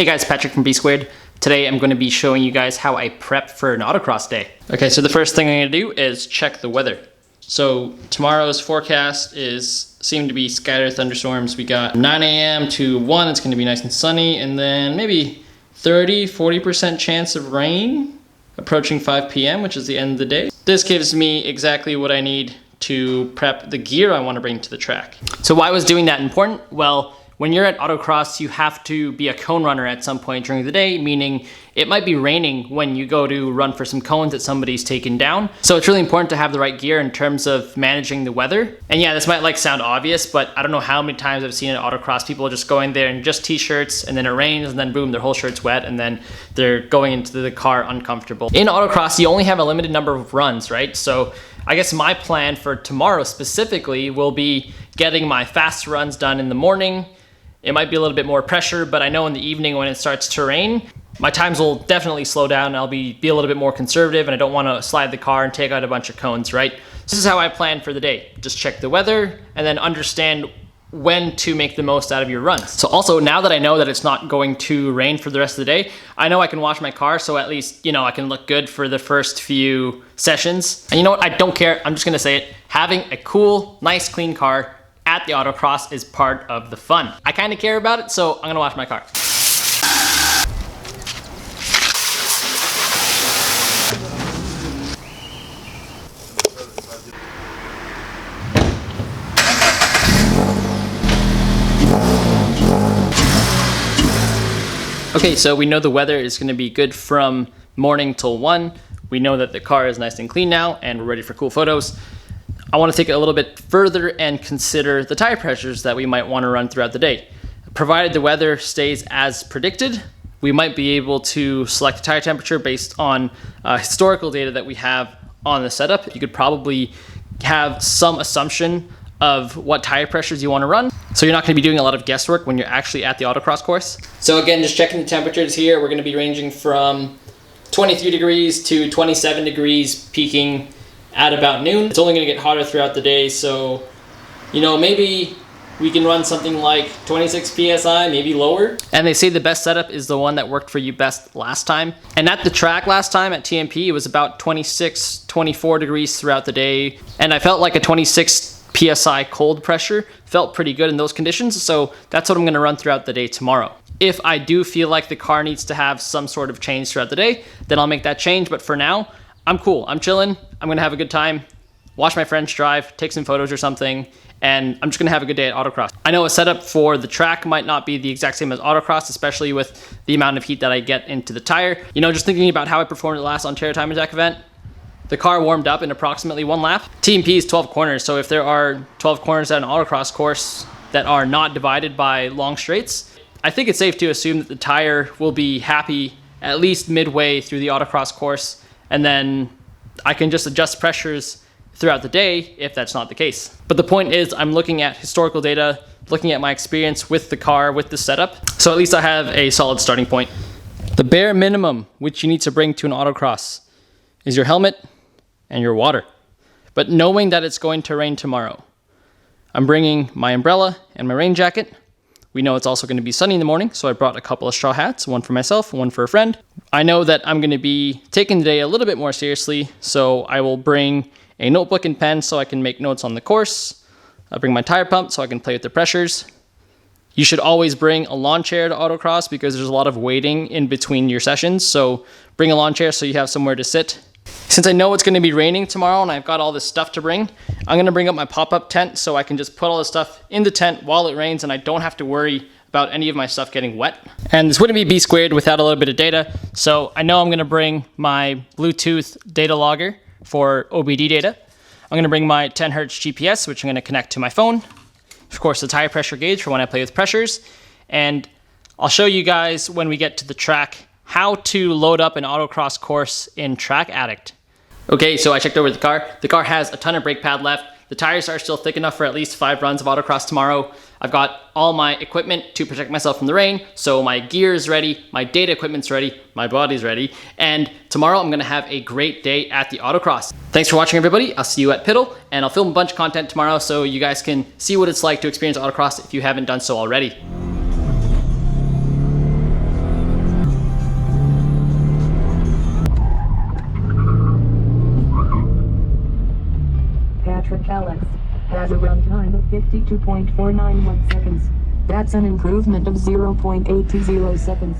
Hey guys, Patrick from B Squared. Today I'm going to be showing you guys how I prep for an autocross day. Okay, so the first thing I'm going to do is check the weather. So tomorrow's forecast seem to be scattered thunderstorms. We got 9 a.m. to 1, it's going to be nice and sunny, and then maybe 30-40% chance of rain approaching 5 p.m., which is the end of the day. This gives me exactly what I need to prep the gear I want to bring to the track. So why was doing that important? Well, when you're at Autocross, you have to be a cone runner at some point during the day, meaning it might be raining when you go to run for some cones that somebody's taken down. So it's really important to have the right gear in terms of managing the weather. And yeah, this might sound obvious, but I don't know how many times I've seen at Autocross people just going there in just t-shirts, and then it rains, and then boom, their whole shirt's wet, and then they're going into the car uncomfortable. In Autocross, you only have a limited number of runs, right? So I guess my plan for tomorrow specifically will be getting my fast runs done in the morning. It might be a little bit more pressure, but I know in the evening when it starts to rain, my times will definitely slow down. I'll be a little bit more conservative, and I don't want to slide the car and take out a bunch of cones, right? This is how I plan for the day. Just check the weather and then understand when to make the most out of your runs. So also, now that I know that it's not going to rain for the rest of the day, I know I can wash my car, so at least, I can look good for the first few sessions. And you know what? I don't care. I'm just going to say it. Having a cool, nice, clean car at the Autocross is part of the fun. I kind of care about it, so I'm gonna wash my car. Okay, so we know the weather is gonna be good from morning till 1. We know that the car is nice and clean now, and we're ready for cool photos. I want to take it a little bit further and consider the tire pressures that we might want to run throughout the day. Provided the weather stays as predicted, we might be able to select a tire temperature based on historical data that we have on the setup. You could probably have some assumption of what tire pressures you want to run, so you're not going to be doing a lot of guesswork when you're actually at the autocross course. So again, just checking the temperatures here, we're going to be ranging from 23 degrees to 27 degrees, peaking at about noon. It's only going to get hotter throughout the day, so maybe we can run something like 26 psi, maybe lower. And they say the best setup is the one that worked for you best last time. And at the track last time at TMP, it was about 26, 24 degrees throughout the day, and I felt like a 26 psi cold pressure felt pretty good in those conditions, so that's what I'm going to run throughout the day tomorrow. If I do feel like the car needs to have some sort of change throughout the day, then I'll make that change, but for now, I'm cool. I'm chilling. I'm going to have a good time, watch my friends drive, take some photos or something, and I'm just going to have a good day at Autocross. I know a setup for the track might not be the exact same as Autocross, especially with the amount of heat that I get into the tire. Just thinking about how I performed at the last Ontario Time Attack event, the car warmed up in approximately 1 lap. TMP is 12 corners, so if there are 12 corners at an Autocross course that are not divided by long straights, I think it's safe to assume that the tire will be happy at least midway through the Autocross course, and then I can just adjust pressures throughout the day if that's not the case. But the point is, I'm looking at historical data, looking at my experience with the car, with the setup, so at least I have a solid starting point. The bare minimum which you need to bring to an Autocross is your helmet and your water. But knowing that it's going to rain tomorrow, I'm bringing my umbrella and my rain jacket. We know it's also going to be sunny in the morning, so I brought a couple of straw hats, one for myself, one for a friend. I know that I'm going to be taking the day a little bit more seriously, so I will bring a notebook and pen so I can make notes on the course. I'll bring my tire pump so I can play with the pressures. You should always bring a lawn chair to Autocross because there's a lot of waiting in between your sessions, so bring a lawn chair so you have somewhere to sit. Since I know it's going to be raining tomorrow and I've got all this stuff to bring, I'm going to bring up my pop-up tent so I can just put all this stuff in the tent while it rains and I don't have to worry about any of my stuff getting wet. And this wouldn't be B Squared without a little bit of data, so I know I'm going to bring my Bluetooth data logger for OBD data. I'm going to bring my 10 Hertz GPS, which I'm going to connect to my phone. Of course, the tire pressure gauge for when I play with pressures. And I'll show you guys when we get to the track how to load up an Autocross course in Track Addict. Okay, so I checked over the car. The car has a ton of brake pad left. The tires are still thick enough for at least 5 runs of Autocross tomorrow. I've got all my equipment to protect myself from the rain, so my gear is ready, my data equipment's ready, my body's ready, and tomorrow I'm gonna have a great day at the Autocross. Thanks for watching, everybody. I'll see you at Piddle, and I'll film a bunch of content tomorrow so you guys can see what it's like to experience Autocross if you haven't done so already. Patrick Alex has a runtime of 52.491 seconds. That's an improvement of 0.820 seconds.